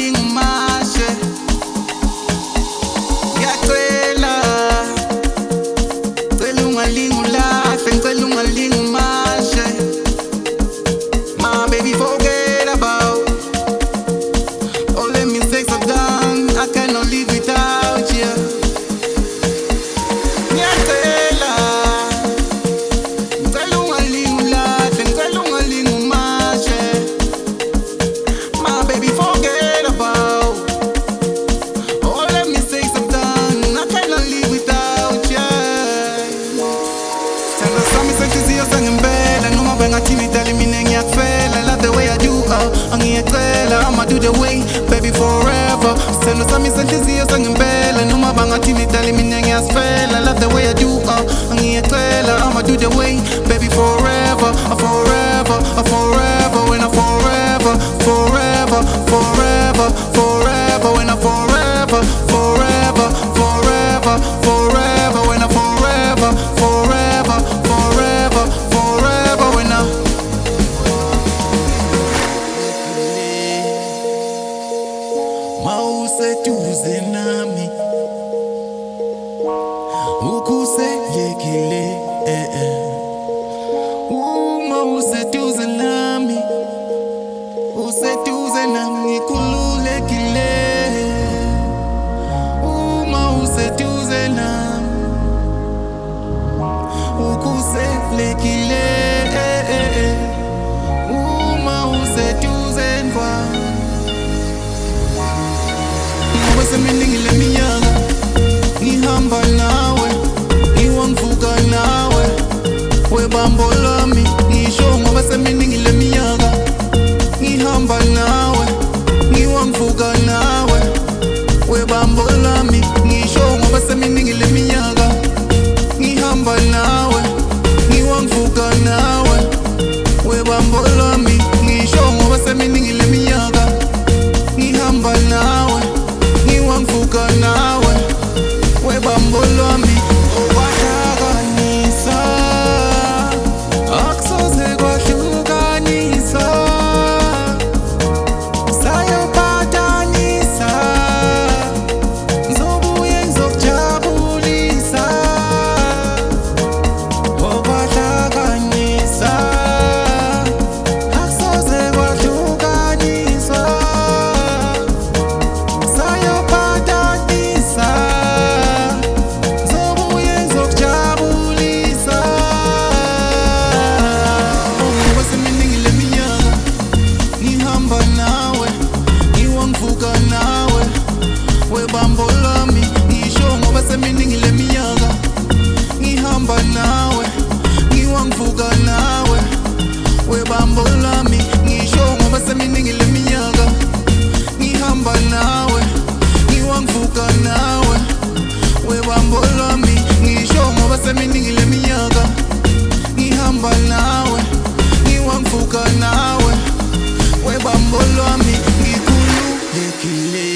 ungalingi umashe. Ngiyacela, cela ungalingi ulahle, ngicela ungalingi umashe. My baby, forget about all the mistakes I've done. I cannot live without you. Ngiyacela, ngicela ungalingi ulahle, ngicela ungalingi umashe. My baby, forget about all the mistakes I've done. I cannot live without you. Sithando sami senhliziyo sangempela, noma bengathini dali mina ngiyakufela. Love the way I do, angiyecela, I'ma do the way, baby, forever. Sithando sami senhliziyo sangempela, noma bengathini dali mina ngiyasifela. Love the way I do, angiyecela, I'ma do the way, baby, forever, forever, forever, when I forever, forever, forever, forever, when I forever, forever, forever, forever, when I forever, forever, forever, forever, when I mawuseduze nami ukhuselekile, uma useduze nami, useduze nami ngikhululekile. Uma useduze nami ukhuselekile, uma useduze kwami. Ngoba seminingi leminyaka ngihamba nawe, ngiwangivuka nawe, webambo lami. Ngisho ngoba seminingi leminyaka ngihamba nawe, ngiwangivuka nawe, webambo lami. Ngisho ngoba seminingi leminyaka ngihamba nawe, ngiwangivuka nawe, webambo lami. Ngisho ngoba seminingi leminyaka ngihamba nawe, ngiwangivuka nawe, webambo lami. Okwahlukanisa akusoze kwahlukanisa, sayophatanisa, ngizobuye ngizokujabulisa. Okwahlukanisa akusoze kwahlukanisa, sayophatanisa, ngizobuye ngizokujabulisa. Ngoba seminingi leminyaka ngihamba nawe, ngiwangivuka nawe, webambo lami. Ngisho ngoba seminingi leminyaka ngihamba nawe, ngiwangivuka nawe, webambo lami. Ngisho ngoba seminingi leminyaka ngihamba nawe, ngiwangivuka nawe, webambo lami. Ngisho ngoba seminingi leminyaka ngihamba nawe, ngiwangivuka nawe, webambo lami. Ngikhululekile.